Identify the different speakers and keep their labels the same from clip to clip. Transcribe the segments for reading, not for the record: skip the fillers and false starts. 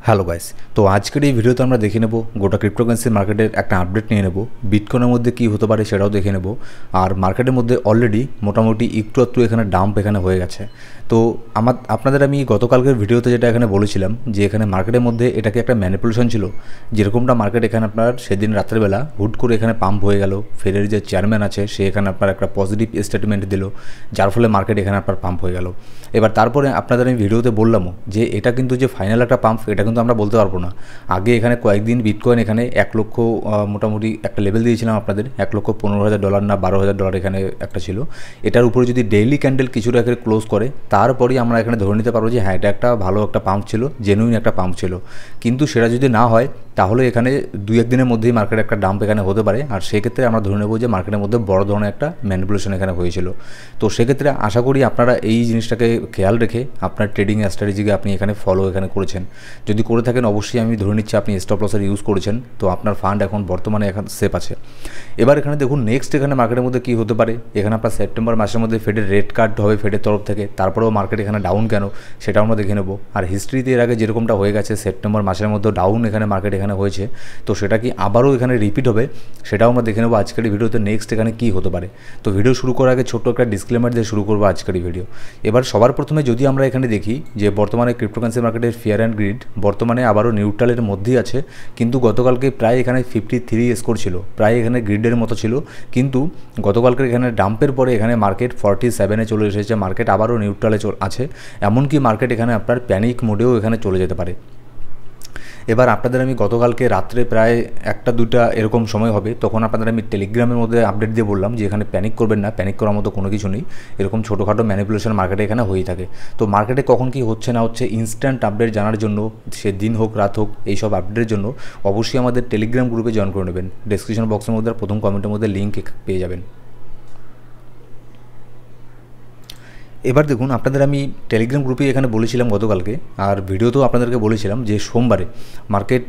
Speaker 1: Hello guys, তো আজকের এই ভিডিওতে আমরা দেখে নেব গোটা ক্রিপ্টোকারেন্সি মার্কেটের একটা আপডেট নিয়ে নেব। বিটকয়েনের মধ্যে কী হতে পারে সেটাও দেখে নেব। আর মার্কেটের মধ্যে অলরেডি মোটামুটি একটু এখানে ডাম্প এখানে হয়ে গেছে। তো আপনাদের আমি গতকালকের ভিডিওতে যেটা এখানে বলেছিলাম যে এখানে মার্কেটের মধ্যে এটাকে একটা ম্যানিপুলেশন ছিল, যেরকমটা মার্কেট এখানে আপনার সেদিন রাত্রেবেলা হুট করে এখানে পাম্প হয়ে গেল। ফেডের যে চেয়ারম্যান আছে সে এখানে আপনার একটা পজিটিভ স্টেটমেন্ট দিল, যার ফলে মার্কেট এখানে আপনার পাম্প হয়ে গেল। এবার তারপরে আপনাদের আমি ভিডিওতে বললামও যে এটা কিন্তু যে ফাইনাল একটা পাম্প এটা কিন্তু আমরা বলতে পারবো না। আগে এখানে কয়েকদিন বিটকয়েন এখানে 1 লক্ষ মোটামুটি একটা লেভেল দিয়েছিলাম আপনাদের, $1,15,000 না $12,000 এখানে একটা ছিল। এটার উপরে যদি ডেইলি ক্যান্ডেল কিছুটা এখানে ক্লোজ করে তারপরেই আমরা এখানে ধরে নিতে পারবো যে হ্যাঁ এটা একটা ভালো একটা পাম্প ছিল, জেনুইন একটা পাম্প ছিল। কিন্তু সেটা যদি না হয় তাহলে এখানে 2-1 দিনের মধ্যেই মার্কেটে একটা ডাম্প এখানে হতে পারে। আর সেক্ষেত্রে আমরা ধরে নেব যে মার্কেটের মধ্যে বড় ধরনের একটা ম্যানিপুলেশন এখানে হয়েছিল। তো সেক্ষেত্রে আশা করি আপনারা এই জিনিসটাকে খেয়াল রেখে আপনার ট্রেডিং স্ট্র্যাটেজিকে আপনি এখানে ফলো এখানে করেছেন। যদি করে থাকেন অবশ্যই আমি ধরে নিচ্ছি আপনি স্টপ লসের ইউজ করেছেন, তো আপনার ফান্ড এখন বর্তমানে এখন সেফ আছে। এবার এখানে দেখুন নেক্সট এখানে মার্কেটের মধ্যে কী হতে পারে। এখানে আপনার সেপ্টেম্বর মাসের মধ্যে ফেডের রেট কাট হবে ফেডের তরফ থেকে, তারপরেও মার্কেট এখানে ডাউন কেন সেটাও আমরা দেখে নেব। আর হিস্ট্রিতে এর আগে যেরকমটা হয়ে গেছে সেপ্টেম্বর মাসের মধ্যে ডাউন এখানে মার্কেট এখানে হয়েছে, তো সেটা কি আবারও এখানে রিপিট হবে সেটাও আমরা দেখে নেব আজকের ভিডিওতে। নেক্সট এখানে কী হতে পারে, তো ভিডিও শুরু করার আগে ছোট্ট একটা ডিসক্লেমার দিয়ে শুরু করবো আজকের ভিডিও। এবার সবার প্রথমে যদি আমরা এখানে দেখি যে বর্তমানে ক্রিপ্টোকারেন্সি মার্কেটের ফিয়ার অ্যান্ড গ্রিড বর্তমানে আবারও নিউট্রালের মধ্যেই আছে, কিন্তু গতকালকে প্রায় এখানে 53 স্কোর ছিল, প্রায় এখানে গ্রিডের মতো ছিল। কিন্তু গতকালকের এখানে ডাম্পের পরে এখানে মার্কেট 47-এ চলে এসেছে, মার্কেট আবারও নিউট্রালে আছে। এমনকি মার্কেট এখানে আপনার প্যানিক মোডেও এখানে চলে যেতে পারে। এবার আপনাদের আমি গতকালকে রাত্রে প্রায় 1-2টা এরকম সময় হবে, তখন আপনাদের আমি টেলিগ্রামের মধ্যে আপডেট দিয়ে বললাম যে এখানে প্যানিক করবেন না, প্যানিক করার মতো কোনো কিছু নেই। এরকম ছোটোখাটো ম্যানিপুলেশন মার্কেটে এখানে হয়েই থাকে। তো মার্কেটে কখন কি হচ্ছে না হচ্ছে ইনস্ট্যান্ট আপডেট জানার জন্য, সে দিন হোক রাত হোক, এইসব আপডেটের জন্য অবশ্যই আমাদের টেলিগ্রাম গ্রুপে জয়েন করে নেবেন। ডেসক্রিপশন বক্সের মধ্যে প্রথম কমেন্টের মধ্যে লিঙ্ক পেয়ে যাবেন। এবার দেখুন আপনাদের আমি টেলিগ্রাম গ্রুপে এখানে বলেছিলাম গতকালকে, আর ভিডিওতেও আপনাদেরকে বলেছিলাম যে সোমবারে মার্কেট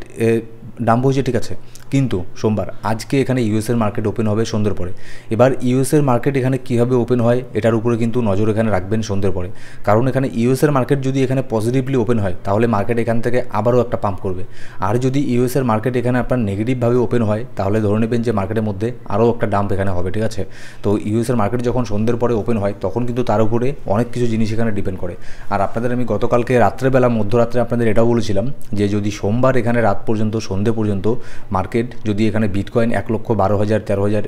Speaker 1: ডাম্প হয়েছে, ঠিক আছে, কিন্তু সোমবার আজকে এখানে ইউএসের মার্কেট ওপেন হবে সন্ধ্যের পরে। এবার ইউএসের মার্কেট এখানে কীভাবে ওপেন হয় এটার উপরে কিন্তু নজর এখানে রাখবেন সন্ধ্যের পরে, কারণ এখানে ইউএসের মার্কেট যদি এখানে পজিটিভলি ওপেন হয় তাহলে মার্কেট এখান থেকে আবারও একটা পাম্প করবে। আর যদি ইউএসের মার্কেট এখানে আপনার নেগেটিভভাবে ওপেন হয় তাহলে ধরে নেবেন যে মার্কেটের মধ্যে আরও একটা ডাম্প এখানে হবে, ঠিক আছে। তো ইউএসের মার্কেট যখন সন্ধ্যের পরে ওপেন হয় তখন কিন্তু তার উপরে অনেক কিছু জিনিস এখানে ডিপেন্ড করে। আর আপনাদের আমি গতকালকে রাত্রেবেলা মধ্যরাত্রে আপনাদের এটাও বলেছিলাম যে যদি সোমবার এখানে রাত পর্যন্ত সন্ধ্যে পর্যন্ত মার্কেট যদি এখানে বিটকয়েন 1,12,000 13,000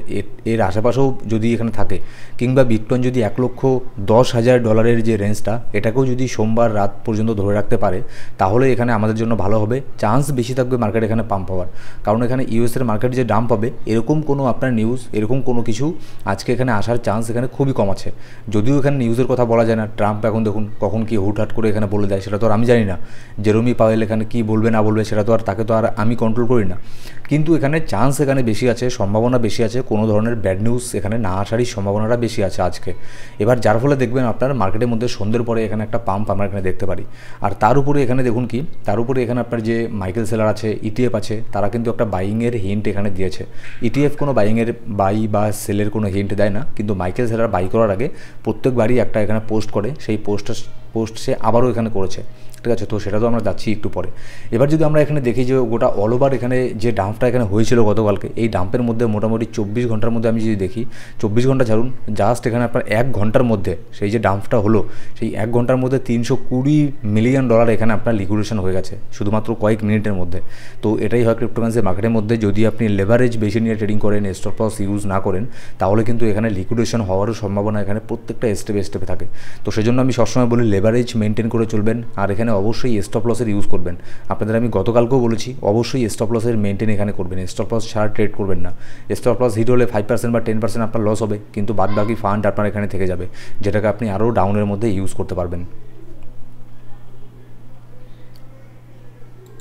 Speaker 1: এর আশেপাশেও যদি এখানে থাকে, কিংবা বিটকয়েন যদি $1,10,000 যে রেঞ্জটা এটাকেও যদি সোমবার রাত পর্যন্ত ধরে রাখতে পারে তাহলে এখানে আমাদের জন্য ভালো হবে, চান্স বেশি থাকবে মার্কেট এখানে পাম্প হওয়ার। কারণ এখানে ইউএসের মার্কেট যে ডাম্প হবে এরকম কোনো আপনার নিউজ এরকম কোনো কিছু আজকে এখানে আসার চান্স এখানে খুবই কম আছে। যদিও এখানে নিউজের কথা বলা যায় না, ট্রাম্প এখন দেখুন কখন কি হুটহাট করে এখানে বলে দেয় সেটা তো আর আমি জানি না। জেরোমি পাওয়েল এখানে কী বলবে না বলবে সেটা তো আর তাকে তো আর আমি কন্ট্রোল করি না, কিন্তু এখানে চান্স এখানে বেশি আছে, সম্ভাবনা বেশি আছে, কোনো ধরনের ব্যাড নিউজ এখানে না আসারই সম্ভাবনাটা বেশি আছে আজকে। এবার যার ফলে দেখবেন আপনার মার্কেটের মধ্যে সন্ধ্যের পরে এখানে একটা পাম্প আমরা এখানে দেখতে পারি। আর তার উপরে এখানে দেখুন কি, তার উপরে এখানে আপনার যে মাইকেল সেলার আছে, ইটিএফ আছে, তারা কিন্তু একটা বাইংয়ের হিন্ট এখানে দিয়েছে। ইটিএফ কোনো বাইংয়ের বাই বা সেলের কোনো হিন্ট দেয় না, কিন্তু মাইকেল সেলার বাই করার আগে প্রত্যেকবারই একটা এখানে পোস্ট করে, সেই পোস্ট সে আবারও এখানে করেছে, ঠিক আছে। তো সেটা তো আমরা যাচ্ছি একটু পরে। এবার যদি আমরা এখানে দেখি যে গোটা অল ওভার এখানে যে ডাম্পটা এখানে হয়েছিল গতকালকে, এই ডাম্পের মধ্যে মোটামুটি 24 ঘন্টার মধ্যে আমি যদি দেখি, 24 ঘন্টা ছাড়ুন, জাস্ট এখানে আপনার 1 ঘন্টার মধ্যে সেই যে ডাম্পটা হলো সেই 1 ঘন্টার মধ্যে $320 মিলিয়ন এখানে আপনার লিকুইডেশন হয়ে গেছে শুধুমাত্র কয়েক মিনিটের মধ্যে। তো এটাই হয় ক্রিপ্টোকারেন্সি মার্কেটের মধ্যে, যদি আপনি লেভারেজ বেশি নিয়ে ট্রেডিং করেন, স্টপ লস ইউজ না করেন, তাহলে কিন্তু এখানে লিকুইডেশন হওয়ারও সম্ভাবনা এখানে প্রত্যেকটা স্টেপে থাকে। তো সেজন্য আমি সবসময় বলি লেভারেজ মেনটেন করে চলবেন, আর এখানে অবশ্যই স্টপ লসের ইউজ করবেন। আপনাদের আমি গতকালকেও বলেছি অবশ্যই স্টপ লসের মেনটেন এখানে করবেন, স্টপ লস ছাড়া ট্রেড করবেন না। স্টপ লস হিট হলে 5% বা 10% আপনার লস হবে, কিন্তু বাদবাকি ফান্ড আপনার এখানে থেকে যাবে, যেটাকে আপনি আরও ডাউনের মধ্যে ইউজ করতে পারবেন।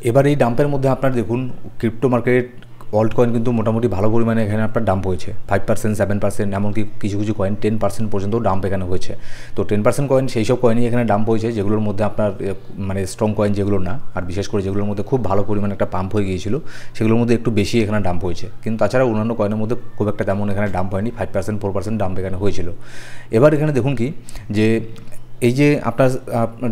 Speaker 1: এবার এই ডাম্পের মধ্যে আপনার দেখুন ক্রিপ্টো মার্কেট অল্ট কয়েন কিন্তু মোটামুটি ভালো পরিমাণে এখানে আপনার ডাম্প হয়েছে, 5% 7%, এমনকি কিছু কয়েন 10% পর্যন্ত ডাম্প এখানে হয়েছে। তো 10% কয়েন সেই সব কয়েনই এখানে ডাম্প হয়েছে যেগুলোর মধ্যে আপনার মানে স্ট্রং কয়েন যেগুলো না, আর বিশেষ করে যেগুলোর মধ্যে খুব ভালো পরিমাণে একটা পাম্প হয়ে গিয়েছিল সেগুলোর মধ্যে একটু বেশি এখানে ডাম্প হয়েছে। কিন্তু তাছাড়া অন্যান্য কয়েনের মধ্যে খুব একটা তেমন এখানে ডাম্প হয়নি, 5% 4% ডাম্প এখানে হয়েছিল। এবার এখানে দেখুন কি যে এই যে আপনার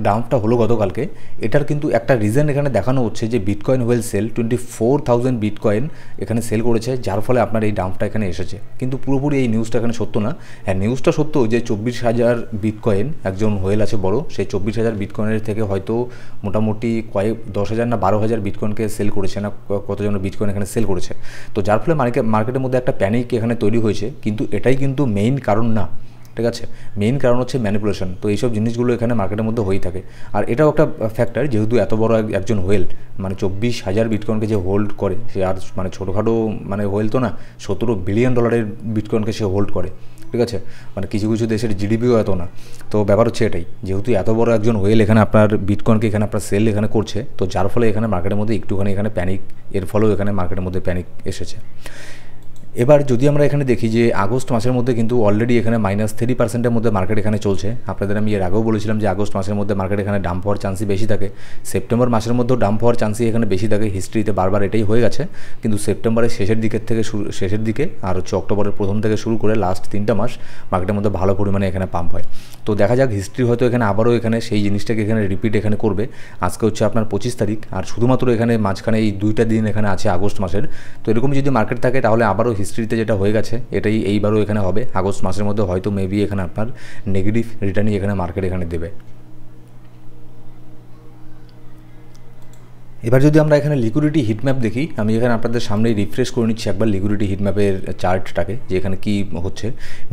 Speaker 1: ডাম্পটা হলো গতকালকে, এটার কিন্তু একটা রিজন এখানে দেখানো হচ্ছে যে বিটকয়েন ওয়েল সেল 24,000 বিটকয়েন এখানে সেল করেছে, যার ফলে আপনার এই ডাম্পটা এখানে এসেছে। কিন্তু পুরোপুরি এই নিউজটা এখানে সত্য না। হ্যাঁ, নিউজটা সত্য যে 24,000 বিটকয়েন একজন হোয়েল আছে বড়, সেই 24,000 বিটকয়েনের থেকে হয়তো মোটামুটি 10,000 না 12,000 বিটকয়েনকে সেল করেছে, না কতজন বিটকয়েন এখানে সেল করেছে। তো যার ফলে মার্কেটের মধ্যে একটা প্যানিক এখানে তৈরি হয়েছে, কিন্তু এটাই কিন্তু মেইন কারণ না, ঠিক আছে। মেইন কারণ হচ্ছে ম্যানিপুলেশন। তো এইসব জিনিসগুলো এখানে মার্কেটের মধ্যে হয়েই থাকে। আর এটাও একটা ফ্যাক্টর, যেহেতু এত বড় একজন হোয়েল, মানে 24,000 বিটকয়েনকে যে হোল্ড করে, সে আর মানে ছোটোখাটো মানে হোয়েল তো না, $17 বিলিয়ন বিটকয়েনকে সে হোল্ড করে, ঠিক আছে। মানে কিছু কিছু দেশের জিডিপিও এত না। তো ব্যাপার হচ্ছে এটাই, যেহেতু এত বড় একজন হোয়েল এখানে আপনার বিটকয়েনকে এখানে আপনার সেল এখানে করছে, তো যার ফলে এখানে মার্কেটের মধ্যে একটুখানি এখানে প্যানিক, এর ফলেও এখানে মার্কেটের মধ্যে প্যানিক এসেছে। এবার যদি আমরা এখানে দেখি যে আগস্ট মাসের মধ্যে কিন্তু অলরেডি এখানে -3% মধ্যে মার্কেট এখানে চলছে। আপনাদের আমি এর আগেও বলেছিলাম যে আগস্ট মাসের মধ্যে মার্কেট এখানে ডাম্প হওয়ার চান্সই বেশি থাকে। সেপ্টেম্বর মাসের মধ্যেও ডাম্প হওয়ার চান্সই এখানে বেশি থাকে, হিস্ট্রিতে বারবার এটাই হয়ে গেছে। কিন্তু সেপ্টেম্বরের শেষের দিকে আর হচ্ছে অক্টোবরের প্রথম থেকে শুরু করে লাস্ট 3টা মাস মার্কেটের মধ্যে ভালো পরিমাণে এখানে পাম্প হয়। তো দেখা যাক হিস্ট্রি হয়তো এখানে আবারও এখানে সেই জিনিসটাকে এখানে রিপিট এখানে করবে। আজকে হচ্ছে আপনার 25 তারিখ, আর শুধুমাত্র এখানে মাঝখানে এই 2টা দিন এখানে আছে আগস্ট মাসের। তো এরকম যদি মার্কেট থাকে তাহলে আবারও হিস্ট্রিতে যেটা হয়ে গেছে এটাই এইবারও এখানে হবে। আগস্ট মাসের মধ্যে হয়তো মেবি এখানে আপনার নেগেটিভ রিটার্নই এখানে মার্কেট এখানে দেবে। এবার যদি আমরা এখানে লিকুইডিটি হিটম্যাপ দেখি, আমি এখানে আপনাদের সামনেই রিফ্রেশ করে নিচ্ছি একবার লিকুইডিটি হিটম্যাপের চার্টটাকে, যে এখানে কী হচ্ছে।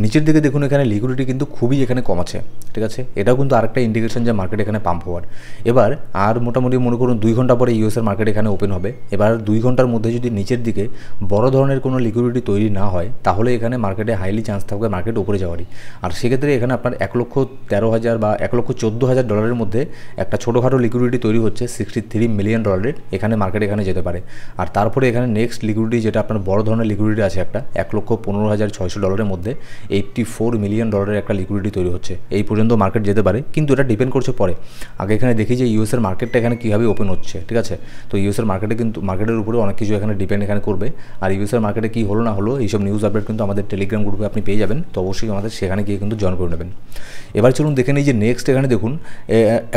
Speaker 1: নিচের দিকে দেখুন এখানে লিকুইডিটি কিন্তু খুবই এখানে কম আছে, ঠিক আছে। এটাও কিন্তু আরেকটা ইন্ডিকেশন যে মার্কেট এখানে পাম্প হওয়ার। এবার আর মোটামুটি মনে করুন 2 ঘন্টা পরে ইউএসের মার্কেট এখানে ওপেন হবে। এবার 2 ঘন্টার মধ্যে যদি নিচের দিকে বড় ধরনের কোনো লিকুইডিটি তৈরি না হয়, তাহলে এখানে মার্কেটে হাইলি চান্স থাকবে মার্কেট উপরে যাওয়ারই। আর সেক্ষেত্রে এখানে আপনার $1,13,000 বা $1,14,000 মধ্যে একটা ছোটোখাটো লিকুইডিটি তৈরি হচ্ছে $63 মিলিয়ন, এখানে মার্কেট এখানে যেতে পারে। আর তারপরে এখানে নেক্সট লিকুইডিটি যেটা আপনার বড় ধরনের লিকুইডিটি আছে একটা $1,15,600 মধ্যে $84 মিলিয়ন একটা লিকুইডিটি তৈরি হচ্ছে। এই পর্যন্ত মার্কেট যেতে পারে, কিন্তু এটা ডিপেন্ড করছে পরে। আগে এখানে দেখি যে ইউএসের মার্কেটটা এখানে কীভাবে ওপেন হচ্ছে, ঠিক আছে। তো ইউএসের মার্কেটে কিন্তু মার্কেটের উপরে অনেক কিছু এখানে ডিপেন্ড এখানে করবে। আর ইউএসের মার্কেটে কী হলো না হলো এইসব নিউজ আপডেট কিন্তু আমাদের টেলিগ্রাম গ্রুপে আপনি পেয়ে যাবেন। তো অবশ্যই আমাদের সেখানে গিয়ে কিন্তু জয়েন করে নেবেন। এবার চলুন দেখে নিই যে নেক্সট এখানে দেখুন,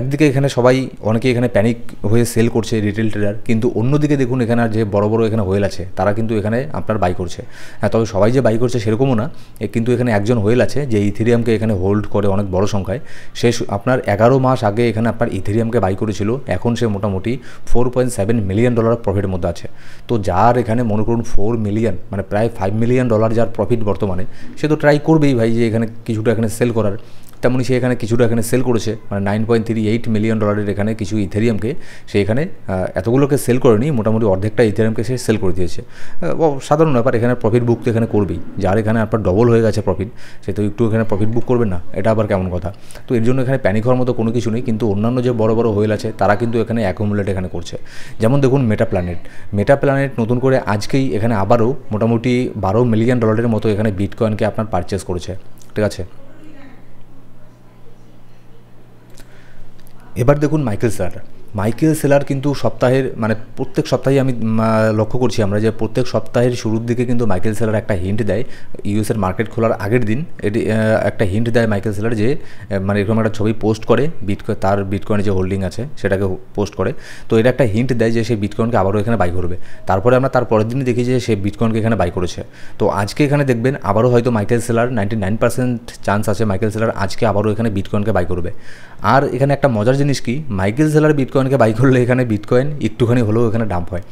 Speaker 1: একদিকে এখানে সবাই অনেকে এখানে প্যানিক হয়ে সেল করছে রিটেল ট্রেডার, কিন্তু অন্যদিকে দেখুন এখানে আর যে বড় বড় এখানে হোয়েল আছে তারা কিন্তু এখানে আপনার বাই করছে। হ্যাঁ, তবে সবাই যে বাই করছে সেরকমও না, কিন্তু এখানে একজন হোয়েল আছে যে ইথেরিয়ামকে এখানে হোল্ড করে অনেক বড় সংখ্যায়। সে আপনার 11 মাস আগে এখানে আপনার ইথেরিয়ামকে বাই করেছিল, এখন সে মোটামুটি $4.7 মিলিয়ন প্রফিটের মধ্যে আছে। তো যার এখানে মনে করুন 4 মিলিয়ন মানে প্রায় $5 মিলিয়ন যার প্রফিট বর্তমানে, সে তো ট্রাই করবেই ভাই যে এখানে কিছুটা এখানে সেল করার। তেমনই সে এখানে কিছুটা এখানে সেল করেছে, মানে $9.38 মিলিয়ন এখানে কিছু ইথেরিয়ামকে সে এখানে এতগুলোকে সেল করেনি, মোটামুটি অর্ধেকটা ইথেরিয়ামকে সে সেল করে দিয়েছে। সাধারণ ব্যাপার, এখানে প্রফিট বুক তো এখানে করবেই। যার এখানে আপনার ডবল হয়ে গেছে প্রফিট, সে তো একটু এখানে প্রফিট বুক করবে না, এটা আবার কেমন কথা। তো এর জন্য এখানে প্যানিক হওয়ার মতো কোনো কিছু নেই। কিন্তু অন্যান্য যে বড় বড় হোয়েল আছে তারা কিন্তু এখানে অ্যাকুমুলেট এখানে করছে। যেমন দেখুন মেটা প্ল্যানেট নতুন করে আজকেই এখানে আবারও মোটামুটি $12 মিলিয়ন মতো এখানে বিটকয়েনকে আপনার পারচেস করেছে, ঠিক আছে। এবার দেখুন মাইকেল সেলার কিন্তু সপ্তাহের মানে প্রত্যেক সপ্তাহে আমি লক্ষ্য করছি আমরা যে প্রত্যেক সপ্তাহের শুরুর দিকে কিন্তু মাইকেল সেলার একটা হিন্ট দেয় ইউএসের মার্কেট খোলার আগের দিন। এটি একটা হিন্ট দেয় মাইকেল সেলার যে মানে এরকম একটা ছবি পোস্ট করে তার বিটকয়েনের যে হোল্ডিং আছে সেটাকে পোস্ট করে। তো এটা একটা হিন্ট দেয় যে সেই বিটকয়েনকে আবারও এখানে বাই করবে। তারপরে আমরা তার পরের দিনই দেখি যে সে বিটকয়েনকে এখানে বাই করেছে। তো আজকে এখানে দেখবেন আবারও হয়তো মাইকেল সেলার 99% চান্স আছে মাইকেল সেলার আজকে আবারও এখানে বিটকয়েনকে বাই করবে। আর এখানে একটা মজার জিনিস কি, মাইকেল সেলার বিটকয়েনকে বাই করলে এখানে বিটকয়েন একটুখানি হলেও এখানে ডাম্প হয়।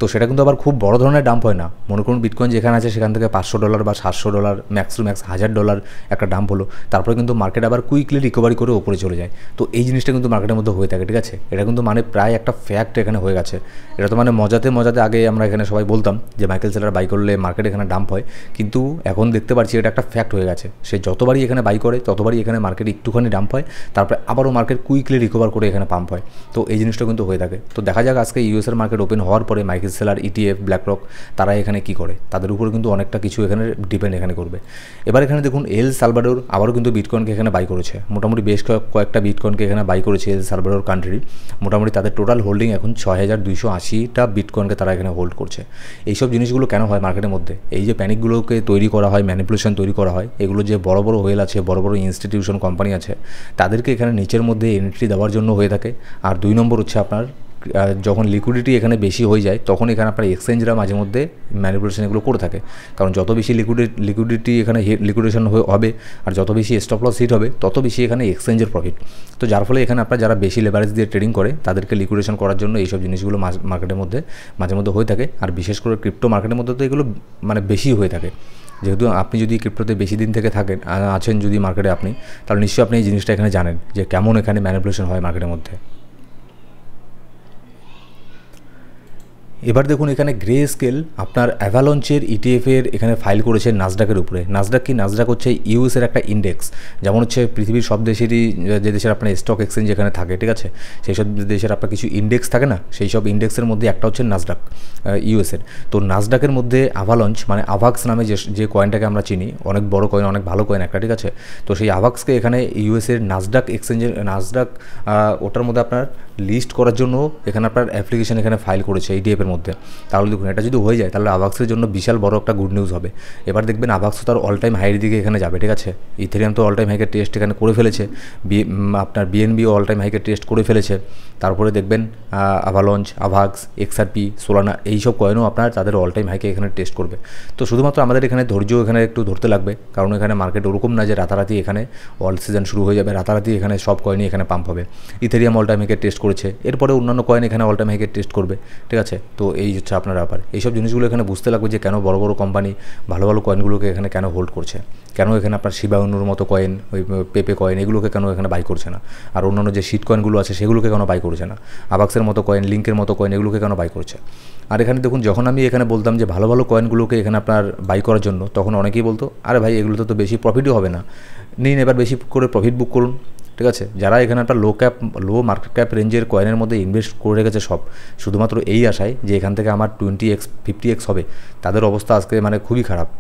Speaker 1: তো সেটা কিন্তু আবার খুব বড় ধরনের ডাম্প হয় না। মনে করুন বিটকয়েন যেখানে আছে সেখান থেকে $500 বা $700 ম্যাক্স টু ম্যাক্স $1000 একটা ডাম্প হলো, তারপরে কিন্তু মার্কেট আবার কুইকলি রিকভারি করে ওপরে চলে যায়। তো এই জিনিসটা কিন্তু মার্কেটের মধ্যে হয়ে থাকে, ঠিক আছে। এটা কিন্তু মানে প্রায় একটা ফ্যাক্ট এখানে হয়ে গেছে। এটা তো মানে মজাতে আগে আমরা এখানে সবাই বলতাম যে মাইকেল সেলার বাই করলে মার্কেট এখানে ডাম্প হয়, কিন্তু এখন দেখতে পাচ্ছি এটা একটা ফ্যাক্ট হয়ে গেছে। সে যতবারই এখানে বাই করে ততবারই এখানে মার্কেট একটুখানি ডাম্প হয়, তারপরে আবার আবারও মার্কেট কুইকলি রিকভার করে এখানে পাম্প হয়। তো এই জিনিসটা কিন্তু হয়ে থাকে। তো দেখা যাক আজকে ইউএসের মার্কেট ওপেন হওয়ার পরে মাইকেল সেলার, ইটিএফ, ব্ল্যাকরক তারা এখানে কী করে, তাদের উপরে কিন্তু অনেকটা কিছু এখানে ডিপেন্ড এখানে করবে। এবার এখানে দেখুন এল সালভাডোর আবারও কিন্তু বিটকয়েনকে এখানে বাই করেছে, মোটামুটি বেশ কয়েকটা বিটকয়েনকে এখানে বাই করেছে এল সালভাডোর কান্ট্রি। মোটামুটি তাদের টোটাল হোল্ডিং এখন 6280টা বিটকয়েনকে তারা এখানে হোল্ড করছে। এইসব জিনিসগুলো কেন হয় মার্কেটের মধ্যে? এই যে প্যানিকগুলোকে তৈরি করা হয়, ম্যানিপুলেশন তৈরি করা হয়, এগুলো যে বড় বড় হোয়েল আছে, বড় বড় ইনস্টিটিউশন কোম্পানি আছে, তাদেরকে এখানে নিচের মধ্যে এন্ট্রি দেওয়ার জন্য হয়ে থাকে। আর 2 নম্বর হচ্ছে আপনার যখন লিকুইডিটি এখানে বেশি হয়ে যায় তখন এখানে আপনার এক্সচেঞ্জরা মাঝে মধ্যে ম্যানিপুলেশন এগুলো করে থাকে। কারণ যত বেশি লিকুইডিটি এখানে লিকুইডেশন হবে আর যত বেশি স্টপ লস হিট হবে তত বেশি এখানে এক্সচেঞ্জের প্রফিট। তো যার ফলে এখানে আপনার যারা বেশি লেভারেজ দিয়ে ট্রেডিং করে তাদেরকে লিকুইডেশন করার জন্য এইসব জিনিসগুলো মার্কেটের মধ্যে মাঝে মধ্যে হয়ে থাকে। আর বিশেষ করে ক্রিপ্টো মার্কেটের মধ্যে তো এগুলো মানে বেশি হয়ে থাকে। যেহেতু আপনি যদি ক্রিপ্টোতে বেশি দিন থেকে আছেন যদি মার্কেটে আপনি, তাহলে নিশ্চয়ই আপনি এই জিনিসটা এখানে জানেন যে কেমন এখানে ম্যানিপুলেশন হয় মার্কেটের মধ্যে। এবার দেখুন এখানে গ্রে স্কেল আপনার অ্যাভালঞ্চের ইটিএফের এখানে ফাইল করেছে নাসডাকের উপরে। নাসডাক কি? নাসডাক হচ্ছে ইউএসের একটা ইন্ডেক্স, যেমন হচ্ছে পৃথিবীর সব দেশেরই যে দেশের আপনার স্টক এক্সচেঞ্জ এখানে থাকে, ঠিক আছে, সেই সব দেশের আপনার কিছু ইন্ডেক্স থাকে না, সেই সব ইন্ডেক্সের মধ্যে একটা হচ্ছে নাসডাক ইউএসের। তো নাসডাকের মধ্যে আভালঞ্চ মানে আভাক্স নামে যে কয়েনটাকে আমরা চিনি, অনেক বড় কয়েন, অনেক ভালো কয়েন একটা, ঠিক আছে। তো সেই আভাক্সকে এখানে ইউএসের নাসডাক এক্সচেঞ্জের নাসডাক ওটার মধ্যে আপনার লিস্ট করার জন্য এখানে আপনার অ্যাপ্লিকেশন এখানে ফাইল করেছে ইটিএফের মধ্যে। তাহলে দেখুন এটা যদি হয়ে যায় তাহলে আভাক্সের জন্য বিশাল বড় একটা গুড নিউজ হবে। এবার দেখবেন আভাক্সও তার অল টাইম হাইয়ের দিকে এখানে যাবে, ঠিক আছে। ইথেরিয়াম তো অল টাইম হাইকের টেস্ট এখানে করে ফেলেছে, আপনার বিএনবিও অল টাইম হাইকের টেস্ট করে ফেলেছে। তারপরে দেখবেন আভালঞ্চ, আভাক্স, এক্সআরপি, সোলানা এইসব কয়েনও আপনার তাদের অল টাইম হাইকে এখানে টেস্ট করবে। তো শুধুমাত্র আমাদের এখানে ধৈর্য এখানে একটু ধরতে লাগবে, কারণ এখানে মার্কেট ওরকম না যে রাতারাতি এখানে অল সিজন শুরু হয়ে যাবে, রাতারাতি এখানে সব কয়েনই এখানে পাম্প হবে। ইথেরিয়াম অল টাইম হাইকের টেস্ট করেছে, এরপরে অন্যান্য কয়েন এখানে অল টাইম হাইকের টেস্ট করবে, ঠিক আছে। তো এই হচ্ছে আপনার ব্যাপার। এইসব জিনিসগুলো এখানে বুঝতে লাগবে যে কেন বড় বড় কোম্পানি ভালো ভালো কয়েনগুলোকে এখানে কেন হোল্ড করছে, কেন এখানে আপনার শিবায়ুর মতো কয়েন, ওই পেপে কয়েন এগুলোকে কেন এখানে বাই করছে না, আর অন্যান্য যে শিট কয়েনগুলো আছে সেগুলোকে কেন বাই করছে না, আবাক্সের মতো কয়েন, লিঙ্কের মতো কয়েন এগুলোকে কেন বাই করছে। আর এখানে দেখুন যখন আমি এখানে বলতাম যে ভালো ভালো কয়েনগুলোকে এখানে আপনার বাই করার জন্য, তখন অনেকেই বলতো আরে ভাই এগুলোতে তো বেশি প্রফিটও হবে না, নিন এবার বেশি করে প্রফিট বুক করুন, ঠিক আছে। যারা এখানে একটা লো মার্কেট ক্যাপ রেঞ্জের কয়েনের মধ্যে ইনভেস্ট করে রেখেছে সব, শুধুমাত্র এই আশায় যে এখান থেকে আমার 20x 50x হবে, তাদের অবস্থা আজকে মানে খুবই খারাপ।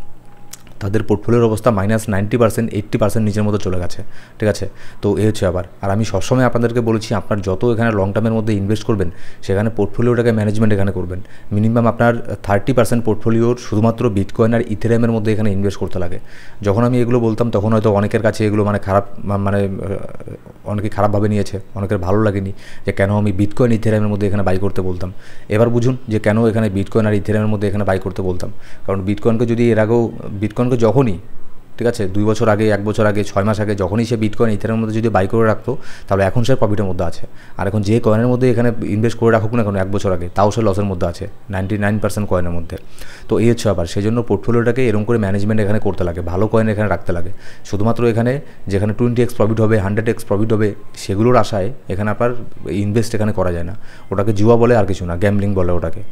Speaker 1: তাদের পোর্টফোলিওর অবস্থা -90% 80% নিচের মতো চলে গেছে, ঠিক আছে। তো এই হচ্ছে আবার। আর আমি সবসময় আপনাদেরকে বলেছি আপনার যত এখানে লং টার্মের মধ্যে ইনভেস্ট করবেন সেখানে পোর্টফোলিওটাকে ম্যানেজমেন্ট এখানে করবেন। মিনিমাম আপনার 30% পোর্টফোলিওর শুধুমাত্র বিটকয়েন আর ইথেরিয়ামের মধ্যে এখানে ইনভেস্ট করতে লাগে। যখন আমি এগুলো বলতাম তখন হয়তো অনেকের কাছে এগুলো মানে খারাপ, মানে অনেকে খারাপভাবে নিয়েছে, অনেকের ভালো লাগেনি যে কেন আমি বিটকয়েন ইথেরিয়ামের মধ্যে এখানে বাই করতে বলতাম। এবার বুঝুন যে কেন এখানে বিটকয়েন আর ইথেরিয়ামের মধ্যে এখানে বাই করতে বলতাম। কারণ বিটকয়েনকে যদি এর আগেও যখনই, ঠিক আছে, 2 বছর আগে, 1 বছর আগে, 6 মাস আগে যখনই সে বিটকয়েন ইথেরিয়ামের মধ্যে যদি বাই করে রাখতো তাহলে এখন সে প্রফিটের মধ্যে আছে। আর এখন যে কয়েনের মধ্যে এখানে ইনভেস্ট করে রাখুক না কেন 1 বছর আগে, তাও সে লসের মধ্যে আছে 99% কয়েনের মধ্যে। তো এই হচ্ছে আবার, সেই জন্য পোর্টফোলিওটাকে এরকম করে ম্যানেজমেন্ট এখানে করতে লাগে, ভালো কয়েন এখানে রাখতে লাগে। শুধুমাত্র এখানে যেখানে 20x প্রফিট হবে, 100x প্রফিট হবে সেগুলোর আশায় এখানে আপনার ইনভেস্ট এখানে করা যায় না। ওটাকে জুয়া বলে আর কিছু না, গ্যাম্বলিং বলে ওটাকে।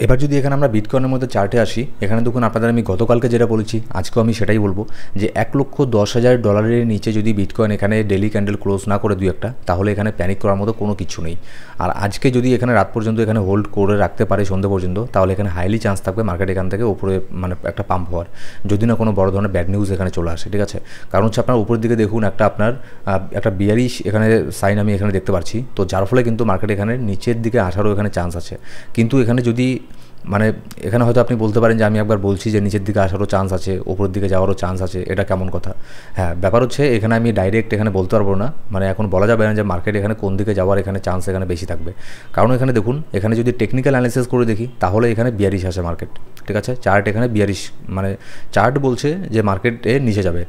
Speaker 1: এবার যদি এখানে আমরা বিটকয়েনের মধ্যে চার্টে আসি, এখানে দেখুন আপনাদের আমি গতকালকে যেটা বলেছি আজকেও আমি সেটাই বলবো যে $1,10,000 নিচে যদি বিটকয়েন এখানে ডেলি ক্যান্ডেল ক্লোজ না করে 2-1টা, তাহলে এখানে প্যানিক করার মতো কোনো কিছু নেই। আর আজকে যদি এখানে রাত পর্যন্ত এখানে হোল্ড করে রাখতে পারে সন্ধ্যে পর্যন্ত, তাহলে এখানে হাইলি চান্স থাকবে মার্কেট এখান থেকে উপরে মানে একটা পাম্প হওয়ার, যদি না কোনো বড় ধরনের ব্যাড নিউজ এখানে চলে আসে, ঠিক আছে। কারণ হচ্ছে আপনার উপরের দিকে দেখুন একটা বিয়ারিশ এখানে সাইন আমি এখানে দেখতে পাচ্ছি, তো যার ফলে কিন্তু মার্কেট এখানে নিচের দিকে আসারও এখানে চান্স আছে। কিন্তু এখানে যদি মানে এখানে হয়তো আপনি বলতে পারেন যে আমি একবার বলছি যে নিচের দিকে আসারও চান্স আছে, উপরের দিকে যাওয়ারও চান্স আছে, এটা কেমন কথা? হ্যাঁ, ব্যাপার হচ্ছে এখানে আমি ডাইরেক্ট এখানে বলতে পারবো না, মানে এখন বলা যাবে না যে মার্কেট এখানে কোন দিকে যাওয়ার এখানে চান্স এখানে বেশি থাকবে। কারণ এখানে দেখুন, এখানে যদি টেকনিক্যাল অ্যানালিসিস করে দেখি তাহলে এখানে বিয়ারিশ আসে মার্কেট, ঠিক আছে। চার্ট এখানে বিয়ারিশ, মানে চার্ট বলছে যে মার্কেটে নিচে যাবে,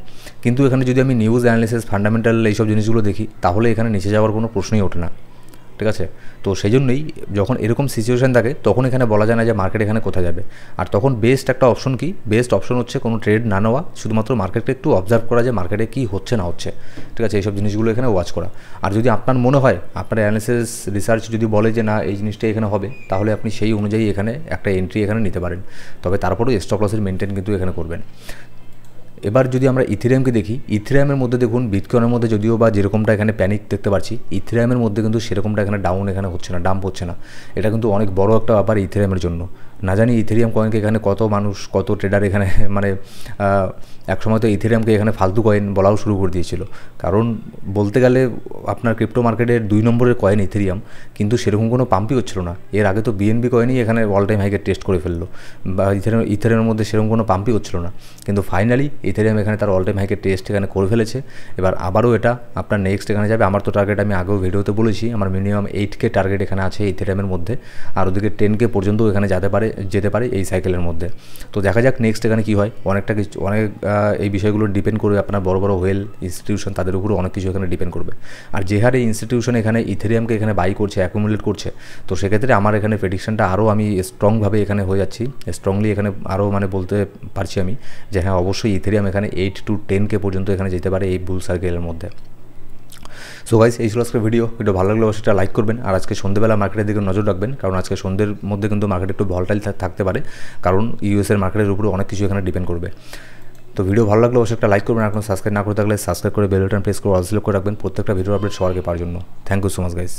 Speaker 1: কিন্তু এখানে যদি আমি নিউজ অ্যানালিসিস, ফান্ডামেন্টাল এইসব জিনিসগুলো দেখি তাহলে এখানে নিচে যাওয়ার কোনো প্রশ্নই ওঠে না, ঠিক আছে। তো সেই জন্যই যখন এরকম সিচুয়েশান থাকে তখন এখানে বলা যায় না যে মার্কেট এখানে কোথায় যাবে। আর তখন বেস্ট একটা অপশন কি? বেস্ট অপশন হচ্ছে কোনো ট্রেড না নেওয়া, শুধুমাত্র মার্কেটকে একটু অবজার্ভ করা যে মার্কেটে কী হচ্ছে না হচ্ছে, ঠিক আছে, এইসব জিনিসগুলো এখানে ওয়াচ করা। আর যদি আপনার মনে হয়, আপনার অ্যানালিসিস রিসার্চ যদি বলে যে না এই জিনিসটা এখানে হবে, তাহলে আপনি সেই অনুযায়ী এখানে একটা এন্ট্রি এখানে নিতে পারেন। তবে তারপরেও স্টপ লসের মেনটেন কিন্তু এখানে করবেন। এবার যদি আমরা ইথেরিয়ামকে দেখি, ইথেরিয়ামের মধ্যে দেখুন বিটকয়েনের মধ্যে যদিও বা যেরকমটা এখানে প্যানিক দেখতে পাচ্ছি, ইথেরিয়ামের মধ্যে কিন্তু সেরকমটা এখানে ডাউন এখানে হচ্ছে না, ডাম্প হচ্ছে না। এটা কিন্তু অনেক বড় একটা ব্যাপার ইথেরিয়ামের জন্য। না জানি ইথেরিয়াম কয়েনকে এখানে কত মানুষ, কত ট্রেডার এখানে মানে একসময় তো ইথেরিয়ামকে এখানে ফালতু কয়েন বলাও শুরু করে দিয়েছিল। কারণ বলতে গেলে আপনার ক্রিপ্টো মার্কেটের 2 নম্বরের কয়েন ইথেরিয়াম, কিন্তু সেরকম কোনো পাম্পই হচ্ছিল না। এর আগে তো বিএনবি কয়েনই এখানে অল টাইম হাইকে টেস্ট করে ফেললো, বা ইথেরিয়ামের মধ্যে সেরকম কোনো পাম্পই হচ্ছিল না। কিন্তু ফাইনালি ইথেরিয়াম এখানে তার অল টাইম হাইকে টেস্ট এখানে করে ফেলেছে। এবার আবারও এটা আপনার নেক্সট এখানে যাবে। আমার তো টার্গেট আমি আগেও ভিডিওতে বলেছি, আমার মিনিমাম 8K টার্গেট এখানে আছে ইথেরিয়ামের মধ্যে, আর ওদিকে 10K পর্যন্ত এখানে যেতে পারে এই সাইকেলের মধ্যে। তো দেখা যাক নেক্সট এখানে কী হয়। অনেক এই বিষয়গুলো ডিপেন্ড করবে আপনার বড় বড় ওয়েল ইনস্টিটিউশন, তাদের উপরও অনেক কিছু এখানে ডিপেন্ড করবে। আর যে হারে ইনস্টিটিউশন এখানে ইথেরিয়ামকে এখানে বাই করছে, অ্যাকুমুলেট করছে, তো সেক্ষেত্রে আমার এখানে প্রেডিকশনটা আরও আমি স্ট্রংভাবে এখানে হয়ে যাচ্ছি, স্ট্রংলি এখানে আরও মানে বলতে পারছি আমি যে হ্যাঁ অবশ্যই ইথেরিয়াম এখানে 8 to 10K পর্যন্ত এখানে যেতে পারে এই বুল সার্কেলের মধ্যে। সো গাইস, এই ছিল আজকে ভিডিও ভালো লাগলে অবশ্যই সেটা লাইক করবেন। আর আজকে সন্ধ্যেবেলা মার্কেটের দিকে নজর রাখবেন, কারণ আজকে সন্ধ্যের মধ্যে কিন্তু মার্কেট একটু ভলটাইল থাকতে পারে, কারণ ইউএসের মার্কেটের উপরে অনেক কিছু এখানে ডিপেন্ড করবে। তো ভিডিও ভালো লাগলে অবশ্যই একটা লাইক করবেন, আর এখন সাবস্ক্রাইব না করে থাকলে সাবস্ক্রাইব করে বেল বাটন প্রেস করে অল সিলেক্ট করে রাখবেন প্রত্যেকটা ভিডিও আপডেট সবার আগে পাওয়ার জন্য। Thank you so much guys.